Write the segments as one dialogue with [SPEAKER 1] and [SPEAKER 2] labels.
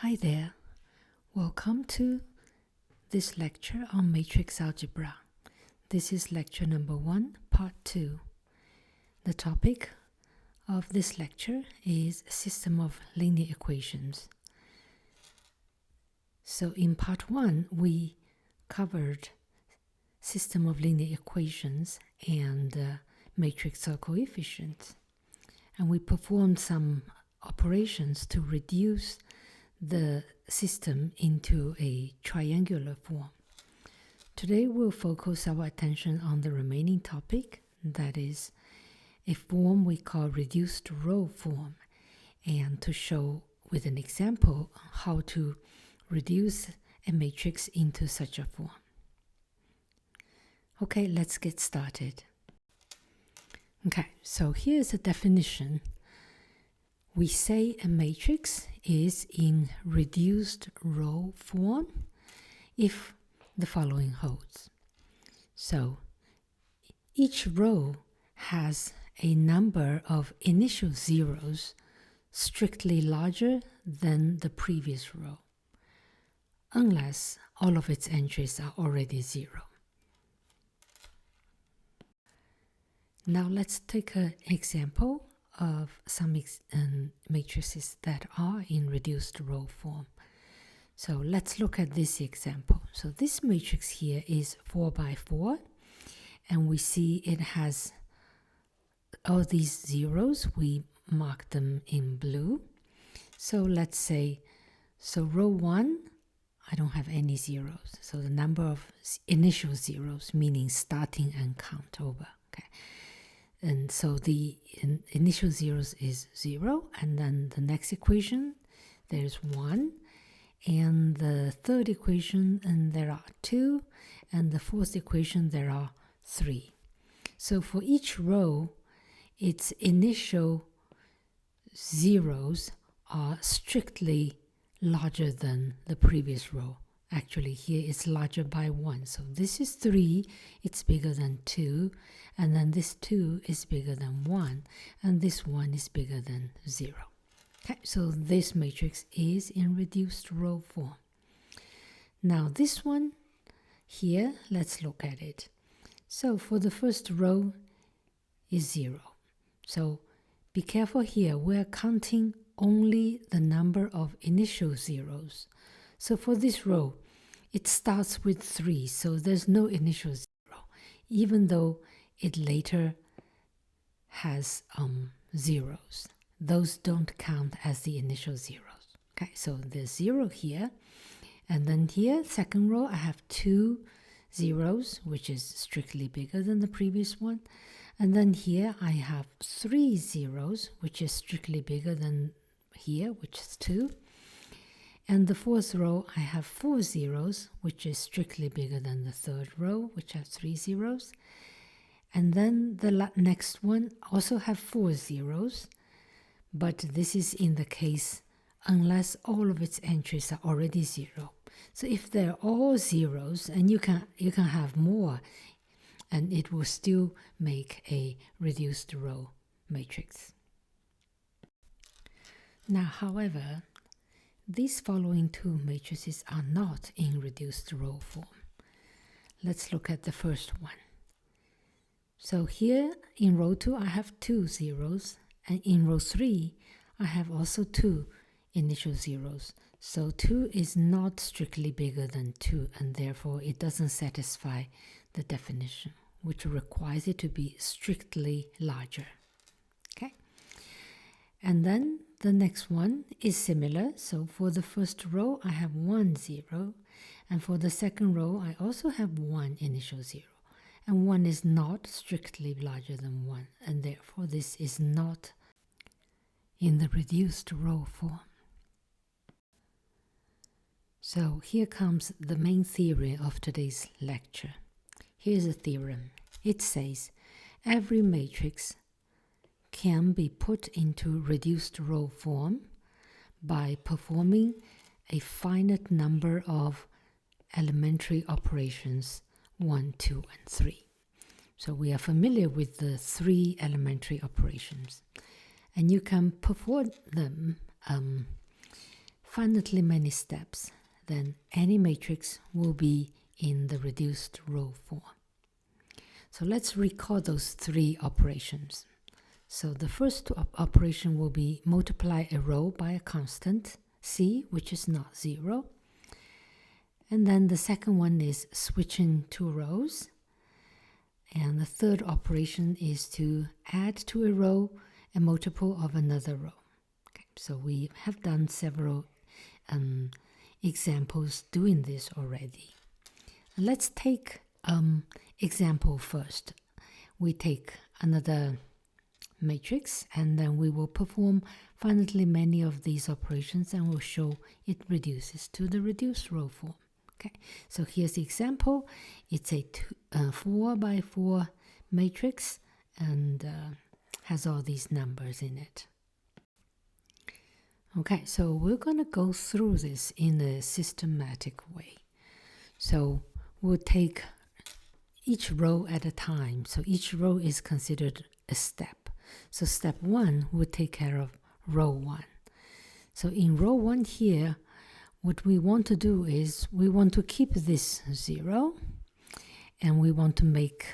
[SPEAKER 1] Hi there, welcome to this lecture on matrix algebra. This is lecture number 1, part 2. The topic of this lecture is system of linear equations. So in part 1, we covered system of linear equations and matrix coefficients. And we performed some operations to reduce the system into a triangular form. Today we'll focus our attention on the remaining topic, that is a form we call reduced row form, and to show with an example how to reduce a matrix into such a form. Okay, let's get started. Okay, so here's a definition. We say a matrix is in reduced row form if the following holds. So each row has a number of initial zeros strictly larger than the previous row, unless all of its entries are already zero. Now let's take an example of some matrices that are in reduced row form. So let's look at this example. So this matrix here is 4 by 4, and we see it has all these zeros. We mark them in blue. So let's say, so row 1, I don't have any zeros. So the number of initial zeros, meaning starting and count over. Okay. And so the initial zeros is 0, and then the next equation, there's 1, and the third equation, and there are 2, and the fourth equation, there are 3. So for each row, its initial zeros are strictly larger than the previous row. Actually, here it's larger by 1. So this is 3, it's bigger than 2, and then this 2 is bigger than 1, and this 1 is bigger than 0. Okay, so this matrix is in reduced row form. Now this one here, let's look at it. So for the first row is 0. So be careful here, we're counting only the number of initial zeros. So for this row, it starts with 3, so there's no initial 0, even though it later has zeros. Those don't count as the initial zeros. Okay, so there's 0 here, and then here, second row, I have 2 zeros, which is strictly bigger than the previous one, and then here I have 3 zeros, which is strictly bigger than here, which is 2. And the fourth row, I have 4 zeros, which is strictly bigger than the third row, which has 3 zeros. And then the next one also have 4 zeros, but this is in the case unless all of its entries are already 0. So if they're all zeros, and you can have more, and it will still make a reduced row matrix. Now, however, these following two matrices are not in reduced row form. Let's look at the first one. So here in row 2, I have 2 zeros, and in row 3, I have also 2 initial zeros. So 2 is not strictly bigger than 2, and therefore it doesn't satisfy the definition, which requires it to be strictly larger. Okay? And then the next one is similar. So for the first row, I have 1 0. And for the second row, I also have 1 initial 0. And 1 is not strictly larger than 1. And therefore, this is not in the reduced row form. So here comes the main theory of today's lecture. Here's a theorem. It says every matrix can be put into reduced row form by performing a finite number of elementary operations 1, 2, and 3. So we are familiar with the 3 elementary operations, and you can perform them finitely many steps, then any matrix will be in the reduced row form. So let's recall those three operations. So the first operation will be multiply a row by a constant c, which is not 0. And then the second one is switching two rows. And the third operation is to add to a row a multiple of another row. Okay, so we have done several examples doing this already. Let's take example first. We take another matrix and then we will perform finitely many of these operations and we'll show it reduces to the reduced row form. Okay, so here's the example. It's a 4 by 4 matrix and has all these numbers in it. Okay, so we're going to go through this in a systematic way. So we'll take each row at a time. So each row is considered a step. So step 1 would take care of row 1. So in row 1 here, what we want to do is we want to keep this 0 and we want to make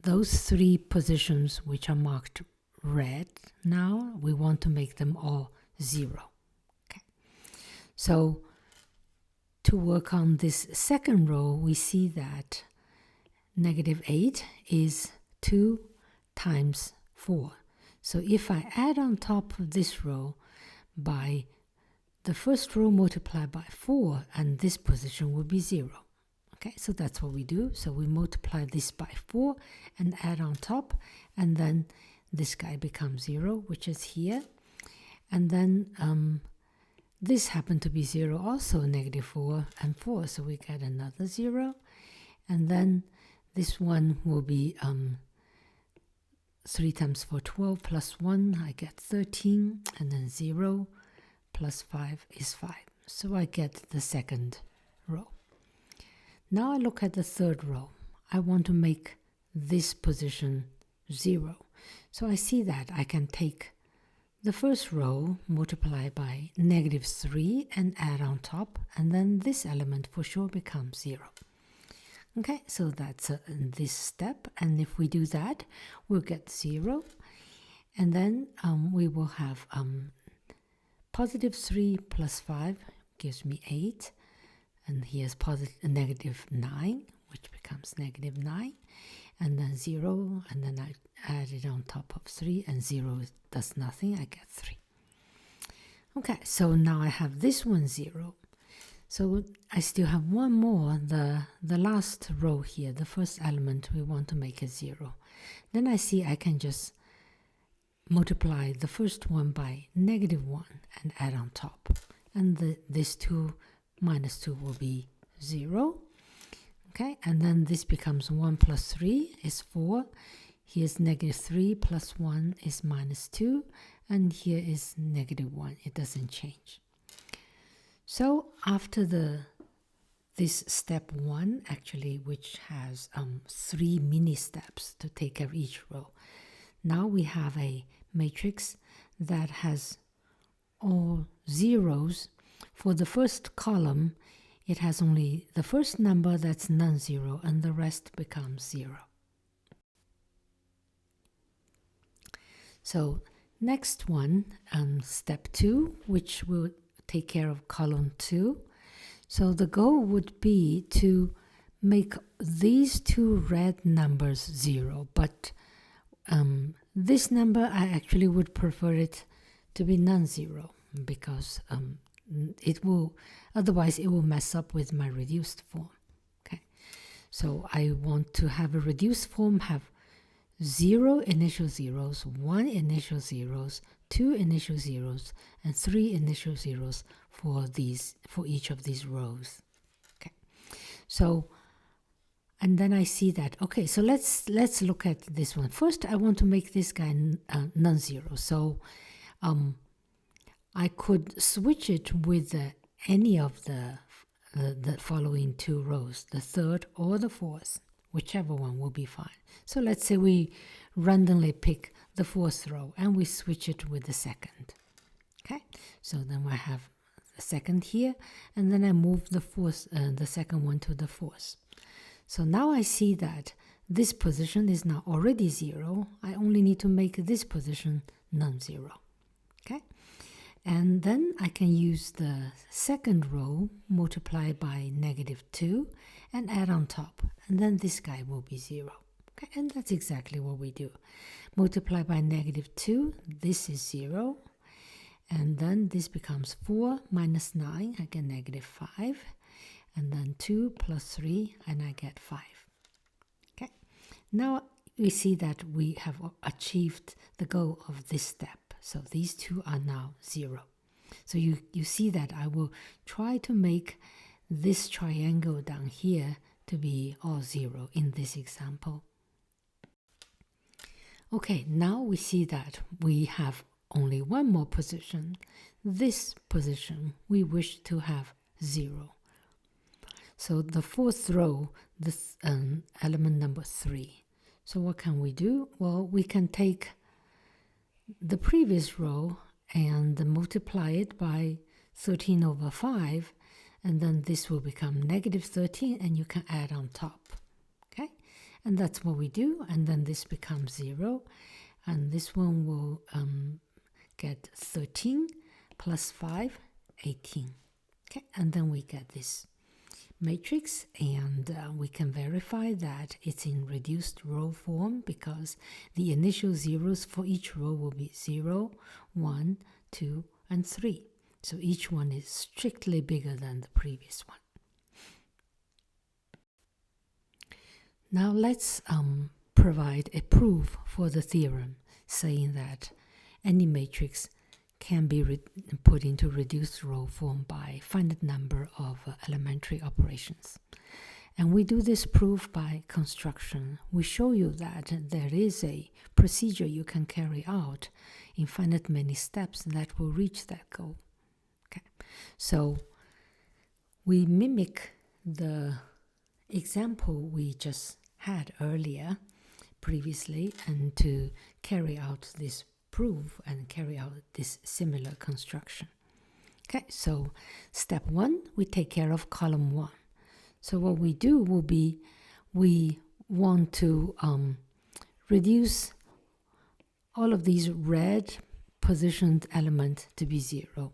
[SPEAKER 1] those three positions which are marked red now, we want to make them all 0. Okay. So to work on this second row, we see that -8 is 2 times 4. So if I add on top of this row by the first row multiplied by 4, and this position will be 0. Okay, so that's what we do. So we multiply this by 4 and add on top, and then this guy becomes 0, which is here. And then this happened to be 0 also, -4 and 4, so we get another 0. And then this one will be 3 times 4, 12, plus 1, I get 13, and then 0 plus 5 is 5. So I get the second row. Now I look at the third row. I want to make this position 0. So I see that I can take the first row, multiply by -3 and add on top, and then this element for sure becomes 0. Okay, so that's this step, and if we do that, we'll get 0, and then we will have +3 plus 5 gives me 8, and here's -9, which becomes -9, and then 0, and then I add it on top of 3, and 0 does nothing, I get 3. Okay, so now I have this one 0. So I still have one more, the last row here, the first element we want to make it 0. Then I see I can just multiply the first one by -1 and add on top. And this 2 minus 2 will be 0. Okay, and then this becomes 1 plus 3 is 4. Here's -3 plus 1 is -2. And here is -1. It doesn't change. So after this step 1, actually, which has 3 mini steps to take care of each row, now we have a matrix that has all zeros. For the first column, it has only the first number that's non-zero, and the rest becomes 0. So next one, step 2, which will take care of column 2. So the goal would be to make these two red numbers 0, but this number I actually would prefer it to be non-zero, because otherwise it will mess up with my reduced form. Okay, so I want to have a reduced form have 0 initial zeros, 1 initial zeros, 2 initial zeros, and 3 initial zeros for each of these rows. Okay, so and then I see that, okay, so let's look at this one. First, I want to make this guy non-zero. So I could switch it with any of the following two rows, the third or the fourth, whichever one will be fine. So let's say we randomly pick the fourth row and we switch it with the second. Okay, so then we have second here, and then I move the second one to the fourth. So now I see that this position is now already 0. I only need to make this position non-zero. Okay? And then I can use the second row, multiply by -2, and add on top. And then this guy will be 0. Okay? And that's exactly what we do. Multiply by -2, this is 0. And then this becomes 4 minus 9, I get -5. And then 2 plus 3, and I get 5. Okay? Now we see that we have achieved the goal of this step. So these two are now 0. So you see that I will try to make this triangle down here to be all 0 in this example. Okay, now we see that we have only one more position. This position we wish to have 0. So the fourth row, this element number 3. So what can we do? Well, we can take the previous row and multiply it by 13 over 5, and then this will become -13, and you can add on top. Okay? And that's what we do, and then this becomes 0, and this one will get 13 plus 5, 18. Okay? And then we get this matrix, and we can verify that it's in reduced row form because the initial zeros for each row will be 0, 1, 2, and 3. So each one is strictly bigger than the previous one. Now let's provide a proof for the theorem saying that any matrix can be put into reduced row form by finite number of elementary operations. And we do this proof by construction. We show you that there is a procedure you can carry out in finite many steps that will reach that goal. Okay. So we mimic the example we just had earlier previously, and to carry out this proof and carry out this similar construction. Okay, so step 1, we take care of column 1. So what we do will be, we want to reduce all of these red positioned elements to be 0.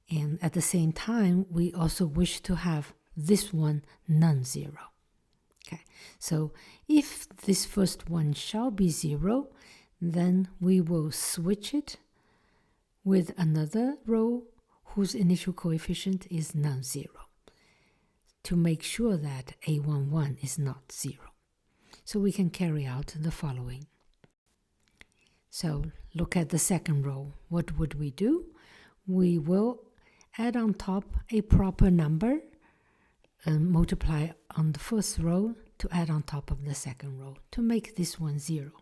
[SPEAKER 1] And at the same time, we also wish to have this one non-zero. Okay, so if this first one shall be 0, then we will switch it with another row whose initial coefficient is non-zero to make sure that A11 is not 0. So we can carry out the following. So look at the second row. What would we do? We will add on top a proper number and multiply on the first row to add on top of the second row to make this one 0.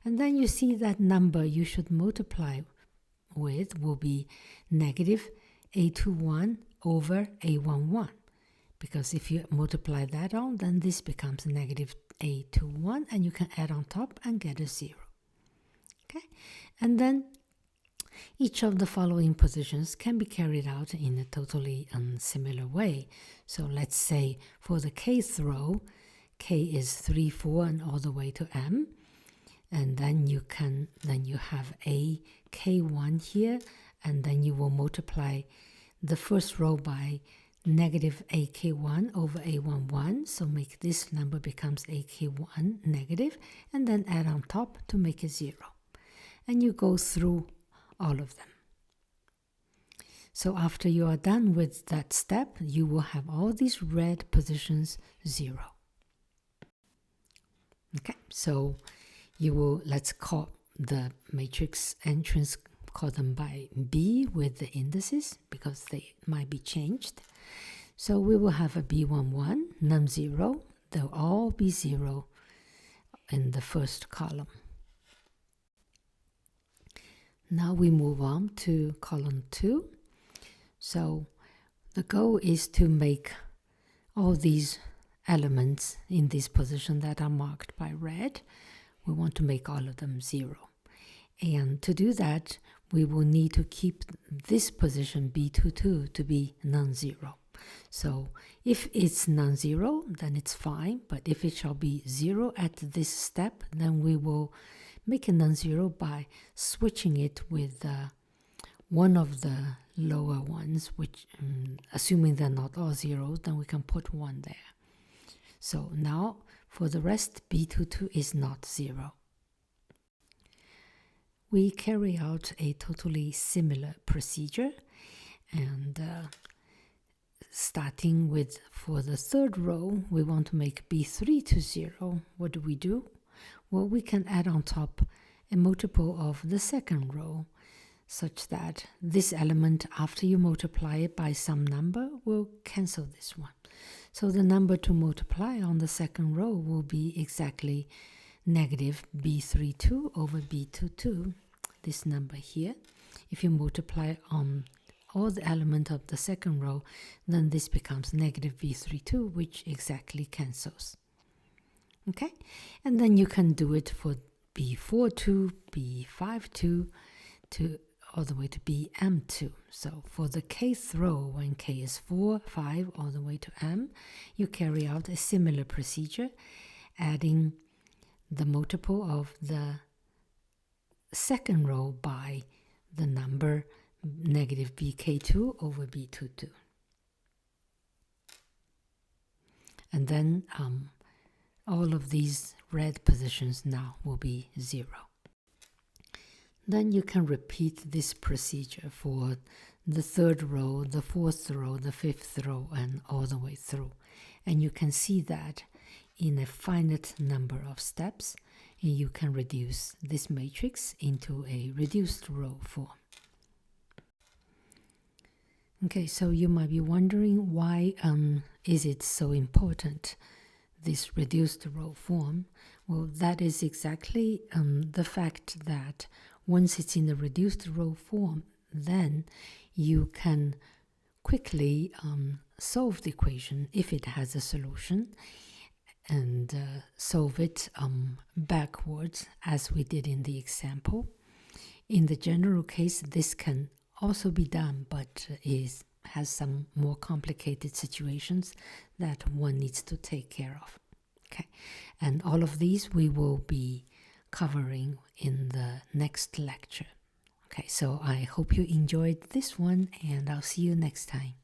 [SPEAKER 1] And then you see that number you should multiply with will be -A21 over A11. Because if you multiply that on, then this becomes -A21, and you can add on top and get a 0. Okay? And then each of the following positions can be carried out in a totally similar way. So let's say for the kth row, k is 3, 4, and all the way to m. And then you have a k1 here, and then you will multiply the first row by -ak1 over a11, so make this number becomes ak1 negative, and then add on top to make it 0. And you go through all of them. So after you are done with that step, you will have all these red positions 0. Okay, so you will, let's call the matrix entrance, call them by B with the indices because they might be changed. So we will have a B11, non-zero. They'll all be 0 in the first column. Now we move on to column 2. So the goal is to make all these elements in this position that are marked by red. We want to make all of them 0. And to do that, we will need to keep this position B22 to be non-zero. So if it's non-zero, then it's fine, but if it shall be 0 at this step, then we will make it non-zero by switching it with one of the lower ones, which assuming they're not all zeros, then we can put 1 there. So now for the rest, B22 is not 0. We carry out a totally similar procedure, and starting with, for the third row, we want to make B3 to 0. What do? Well, we can add on top a multiple of the second row, such that this element, after you multiply it by some number, will cancel this one. So the number to multiply on the second row will be exactly negative B32 over B22, this number here. If you multiply on all the element of the second row, then this becomes negative B32, which exactly cancels. Okay, and then you can do it for B42, B52, to all the way to BM2. So for the kth row, when k is 4, 5, all the way to m, you carry out a similar procedure, adding the multiple of the second row by the number negative bk2 over b22. And then all of these red positions now will be 0. Then you can repeat this procedure for the third row, the fourth row, the fifth row, and all the way through. And you can see that in a finite number of steps, you can reduce this matrix into a reduced row form. Okay, so you might be wondering, why is it so important, this reduced row form? Well, that is exactly the fact that once it's in the reduced row form, then you can quickly solve the equation if it has a solution, and solve it backwards as we did in the example. In the general case, this can also be done, but has some more complicated situations that one needs to take care of. Okay, and all of these we will be covering in the next lecture. Okay, so I hope you enjoyed this one, and I'll see you next time.